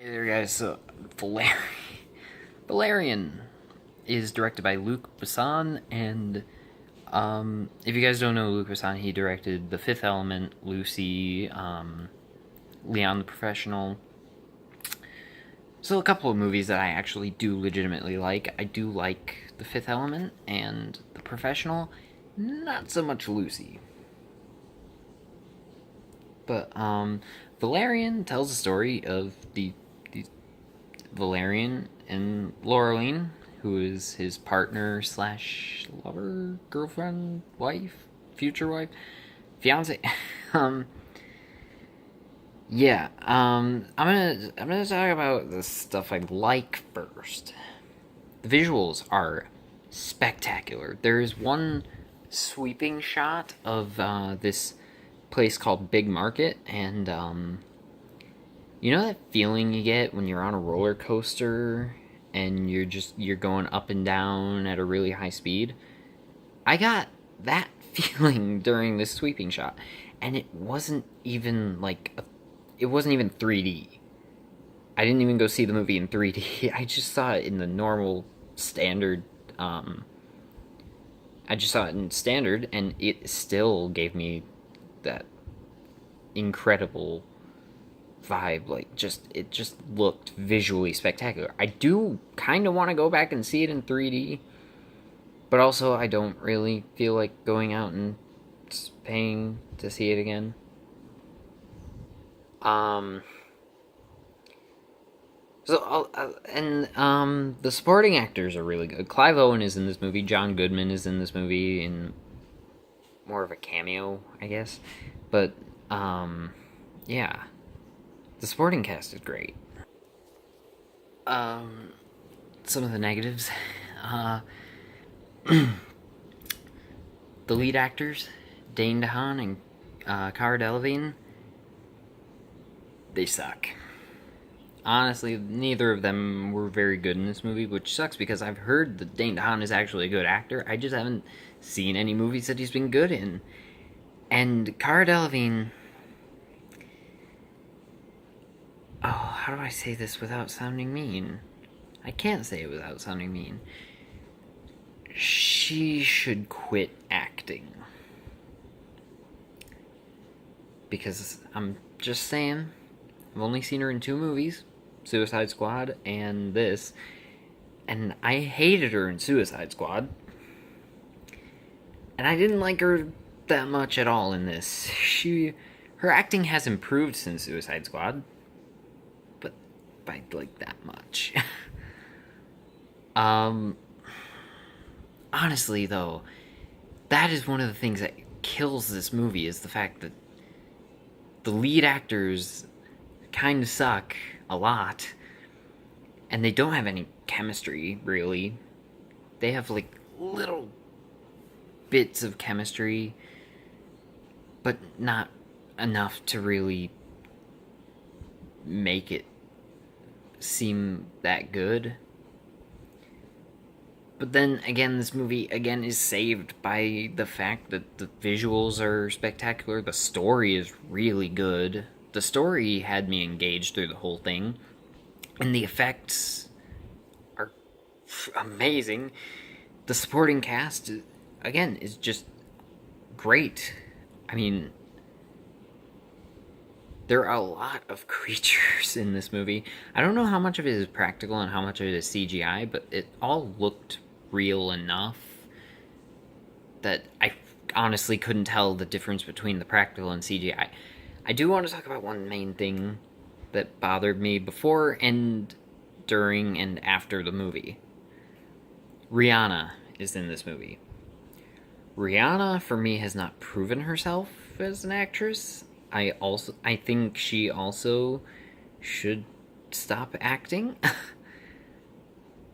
Hey there, guys. So, Valerian is directed by Luc Besson, and if you guys don't know Luc Besson, he directed The Fifth Element, Lucy, Leon the Professional. So, a couple of movies that I actually do legitimately like. I do like The Fifth Element and The Professional, not so much Lucy. But Valerian tells the story of the Valerian and Laureline, who is his partner slash lover, girlfriend, wife, future wife, fiance. um, yeah. I'm gonna talk about the stuff I like first. The visuals are spectacular. There is one sweeping shot of this place called Big Market, and you know that feeling you get when you're on a roller coaster and you're going up and down at a really high speed? I got that feeling during this sweeping shot, and it wasn't even it wasn't even 3D. I didn't even go see the movie in 3D. I just saw it in the normal standard I just saw it in standard, and it still gave me that incredible vibe. It just looked visually spectacular. I do kind of want to go back and see it in 3D, but also I don't really feel like going out and paying to see it again. Um the supporting actors are really good. Clive Owen is in this movie. John Goodman is in this movie in more of a cameo, I guess. But yeah, the supporting cast is great. Um, some of the negatives. Uh, the lead actors, Dane DeHaan and Cara Delevingne, they suck. Honestly, neither of them were very good in this movie, which sucks because I've heard that Dane DeHaan is actually a good actor. I just haven't seen any movies that he's been good in. And Cara Delevingne, oh, how do I say this without sounding mean? I can't say it without sounding mean. She should quit acting. Because I'm just saying, I've only seen her in 2 movies, Suicide Squad and this, and I hated her in Suicide Squad. And I didn't like her that much at all in this. Her acting has improved since Suicide Squad, but by like that much. um Honestly though, that is one of the things that kills this movie, is the fact that the lead actors kind of suck a lot, and they don't have any chemistry, really. They have like little bits of chemistry, but not enough to really make it seem that good. But then again, this movie again is saved by the fact that the visuals are spectacular. The story is really good. The story had me engaged through the whole thing, and the effects are amazing. The supporting cast, again, is just great. I mean, there are a lot of creatures in this movie. I don't know how much of it is practical and how much of it is CGI, but it all looked real enough that I honestly couldn't tell the difference between the practical and CGI. I do want to talk about one main thing that bothered me before and during and after the movie. Rihanna is in this movie. Rihanna, for me, has not proven herself as an actress. I think she also should stop acting.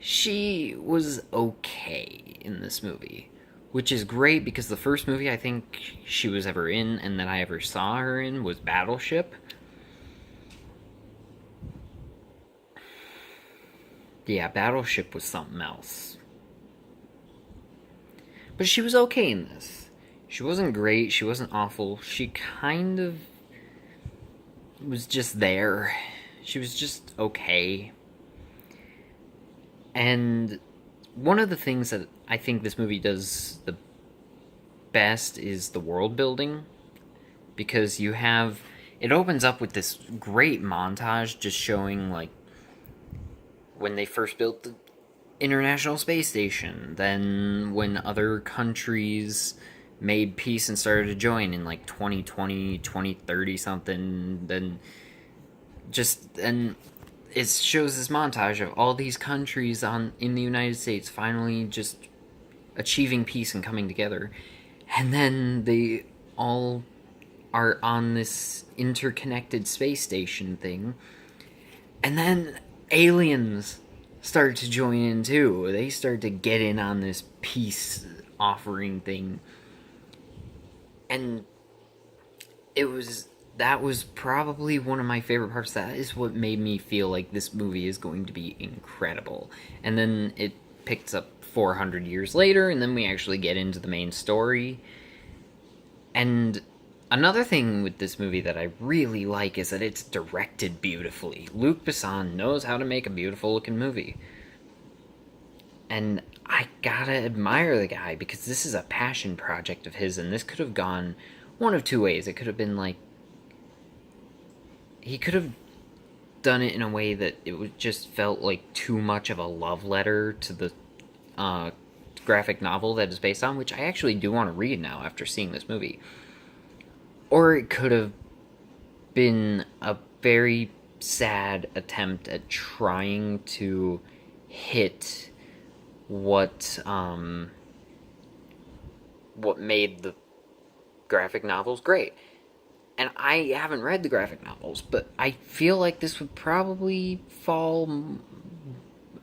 She was okay in this movie, which is great because the first movie I think she was ever in and that I ever saw her in was Battleship. Yeah, Battleship was something else. But she was okay in this. She wasn't great, she wasn't awful. She kind of was just there. She was just okay. And one of the things that I think this movie does the best is the world building, because it opens up with this great montage just showing like when they first built the International Space Station, then when other countries made peace and started to join in like 2020, 2030 something, then and it shows this montage of all these countries in the United States finally just achieving peace and coming together. And then they all are on this interconnected space station thing. And then aliens start to join in too. They start to get in on this peace offering thing. And that was probably one of my favorite parts. That is what made me feel like this movie is going to be incredible. And then it picks up 400 years later, and then we actually get into the main story. And another thing with this movie that I really like is that it's directed beautifully. Luc Besson knows how to make a beautiful looking movie. And I gotta admire the guy, because this is a passion project of his, and this could have gone one of two ways. It could have been like, he could have done it in a way that it would just felt like too much of a love letter to the graphic novel that is based on, which I actually do want to read now after seeing this movie. Or it could have been a very sad attempt at trying to hit what made the graphic novels great. And I haven't read the graphic novels, but I feel like this would probably fall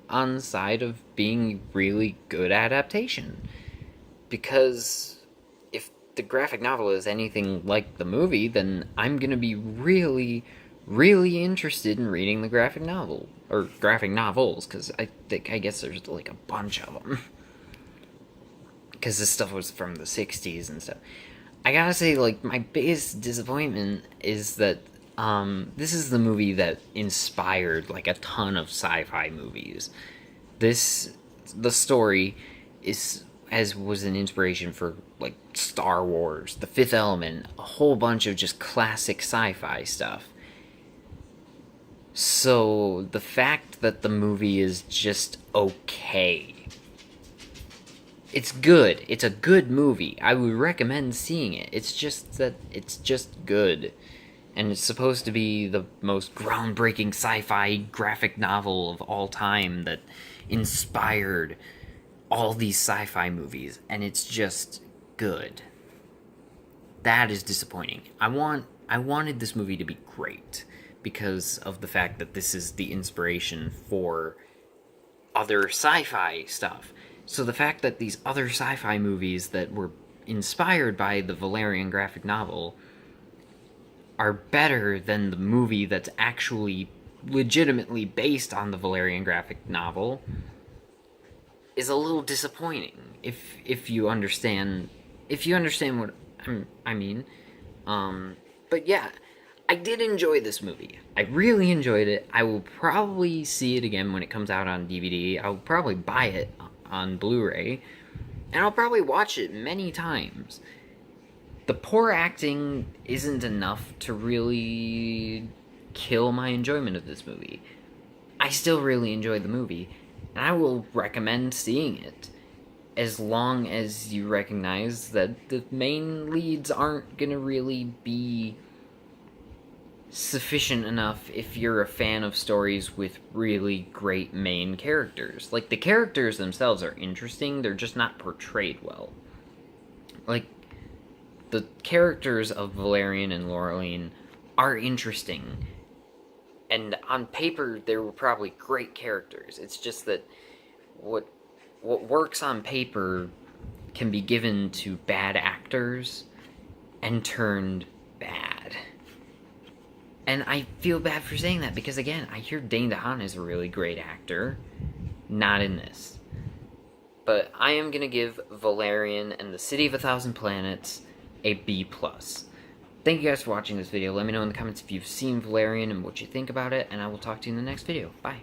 on the side of being really good adaptation. Because if the graphic novel is anything like the movie, then I'm going to be really, really interested in reading the graphic novel. Or graphic novels, because I guess there's like a bunch of them. Because this stuff was from the 60s and stuff. I gotta say, like, my biggest disappointment is that this is the movie that inspired like a ton of sci-fi movies. The story was an inspiration for like Star Wars, The Fifth Element, a whole bunch of just classic sci-fi stuff. So the fact that the movie is just okay. It's good. It's a good movie. I would recommend seeing it. It's just that it's just good. And it's supposed to be the most groundbreaking sci-fi graphic novel of all time that inspired all these sci-fi movies. And it's just good. That is disappointing. I wanted this movie to be great because of the fact that this is the inspiration for other sci-fi stuff. So the fact that these other sci-fi movies that were inspired by the Valerian graphic novel are better than the movie that's actually legitimately based on the Valerian graphic novel is a little disappointing. If you understand what I mean. But yeah, I did enjoy this movie. I really enjoyed it. I will probably see it again when it comes out on DVD. I'll probably buy it on Blu-ray, and I'll probably watch it many times. The poor acting isn't enough to really kill my enjoyment of this movie. I still really enjoyed the movie, and I will recommend seeing it, as long as you recognize that the main leads aren't gonna really be sufficient enough if you're a fan of stories with really great main characters. Like, the characters themselves are interesting, they're just not portrayed well. Like, the characters of Valerian and Laureline are interesting, and on paper they were probably great characters. It's just that what works on paper can be given to bad actors and turned bad. And I feel bad for saying that, because again, I hear Dane DeHaan is a really great actor. Not in this. But I am going to give Valerian and the City of a Thousand Planets a B+. thank you guys for watching this video. Let me know in the comments if you've seen Valerian and what you think about it, and I will talk to you in the next video. Bye.